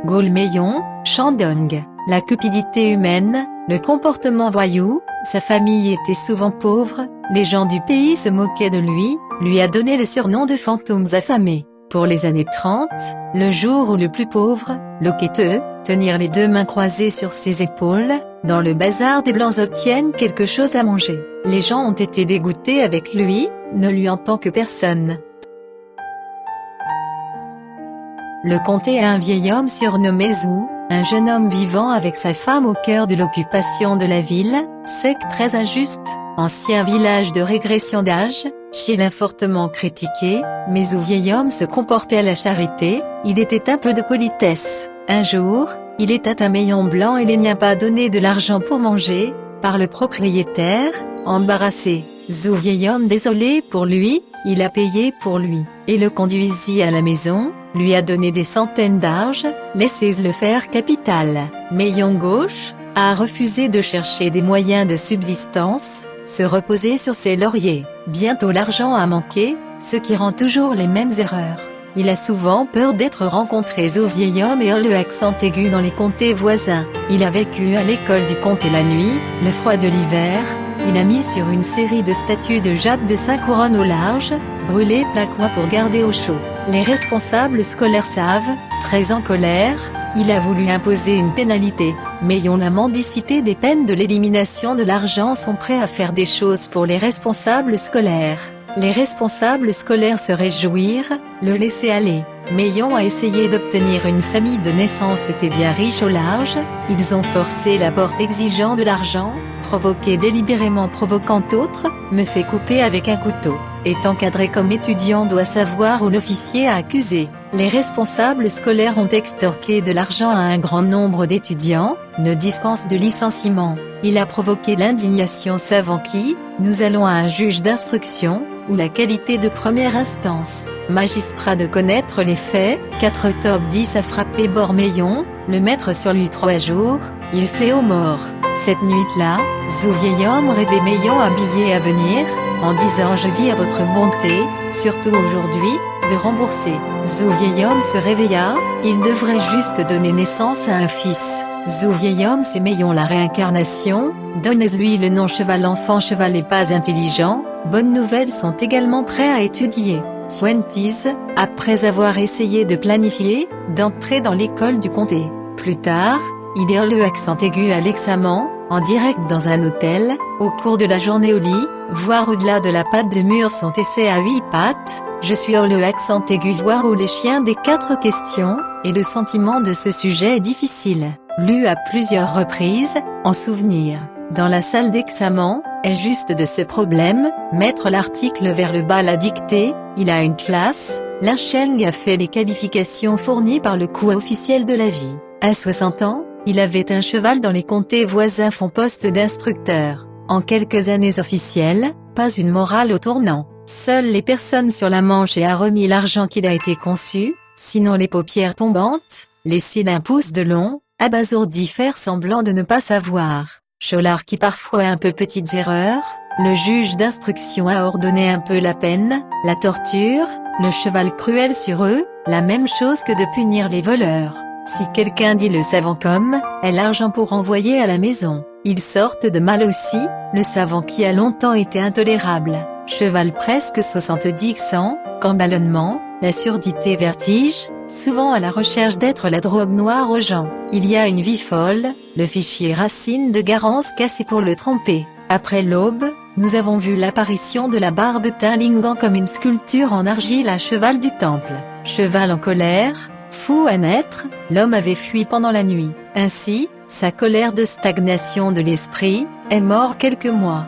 Golmeyon, Shandong, la cupidité humaine, le comportement voyou, sa famille était souvent pauvre, les gens du pays se moquaient de lui a donné le surnom de fantômes affamés. Pour les années 30, le jour où le plus pauvre, Lokete, tenir les deux mains croisées sur ses épaules, dans le bazar des Blancs obtiennent quelque chose à manger. Les gens ont été dégoûtés avec lui, ne lui en tant que personne. Le comté a un vieil homme surnommé Zou, un jeune homme vivant avec sa femme au cœur de l'occupation de la ville, sec très injuste, ancien village de régression d'âge, Chilin fortement critiqué, mais où vieil homme se comportait à la charité, il était un peu de politesse. Un jour, il était un maillon blanc et il n'y a pas donné de l'argent pour manger, par le propriétaire, embarrassé. Zou vieil homme désolé pour lui, il a payé pour lui, et le conduisit à la maison, lui a donné des centaines d'arges, laissez le faire capital. Maillon gauche, a refusé de chercher des moyens de subsistance, se reposer sur ses lauriers. Bientôt l'argent a manqué, ce qui rend toujours les mêmes erreurs. Il a souvent peur d'être rencontré au vieil homme et le accent aigu dans les comtés voisins. Il a vécu à l'école du comté la nuit, le froid de l'hiver, il a mis sur une série de statues de jade de 5 couronnes au large, brûlées plaquois pour garder au chaud. Les responsables scolaires savent, très en colère, il a voulu imposer une pénalité. Maillon la mendicité des peines de l'élimination de l'argent sont prêts à faire des choses pour les responsables scolaires. Les responsables scolaires se réjouirent, le laisser aller. Maillon a essayé d'obtenir une famille de naissance était bien riche au large, ils ont forcé la porte exigeant de l'argent, provoqué délibérément provoquant autre, me fait couper avec un couteau. Est encadré comme étudiant doit savoir où l'officier a accusé. Les responsables scolaires ont extorqué de l'argent à un grand nombre d'étudiants, ne dispense de licenciement. Il a provoqué l'indignation savant qui, nous allons à un juge d'instruction, ou la qualité de première instance. Magistrat de connaître les faits, 4 top 10 a frappé Bormeillon, le mettre sur lui 3 jours, il fléau mort. Cette nuit-là, Zou vieil homme rêvait Maillon habillé à venir, en disant je vis à votre bonté, surtout aujourd'hui, de rembourser. Zou vieil homme se réveilla, il devrait juste donner naissance à un fils. Zou vieil homme c'est Maillon la réincarnation, donnez-lui le nom cheval enfant cheval n'est pas intelligent, bonnes nouvelles sont également prêts à étudier. Twenties, après avoir essayé de planifier, d'entrer dans l'école du comté. Plus tard, il est le accent aigu à l'examen, en direct dans un hôtel, au cours de la journée au lit, voire au-delà de la patte de mur sont essais à 8 pattes, je suis le accent aigu voir où les chiens des 4 questions, et le sentiment de ce sujet est difficile. Lu à plusieurs reprises, en souvenir. Dans la salle d'examen, est juste de ce problème, mettre l'article vers le bas la dictée, il a une classe, Lin a fait les qualifications fournies par le coût officiel de la vie. À 60 ans, il avait un cheval dans les comtés voisins font poste d'instructeur. En quelques années officielles, pas une morale au tournant. Seules les personnes sur la manche et a remis l'argent qu'il a été conçu, sinon les paupières tombantes, les cils un pouce de long, abasourdi faire semblant de ne pas savoir. Cholard qui parfois un peu petites erreurs, le juge d'instruction a ordonné un peu la peine, la torture, le cheval cruel sur eux, la même chose que de punir les voleurs. Si quelqu'un dit le savant comme, est l'argent pour envoyer à la maison. Ils sortent de mal aussi, le savant qui a longtemps été intolérable. Cheval presque 70 ans, qu'emballonnement, la surdité vertige, souvent à la recherche d'être la drogue noire aux gens. Il y a une vie folle, le fichier racine de Garance cassé pour le tromper. Après l'aube, nous avons vu l'apparition de la barbe Tinlingan comme une sculpture en argile à cheval du temple. Cheval en colère, fou à naître, l'homme avait fui pendant la nuit. Ainsi, sa colère de stagnation de l'esprit, est mort quelques mois.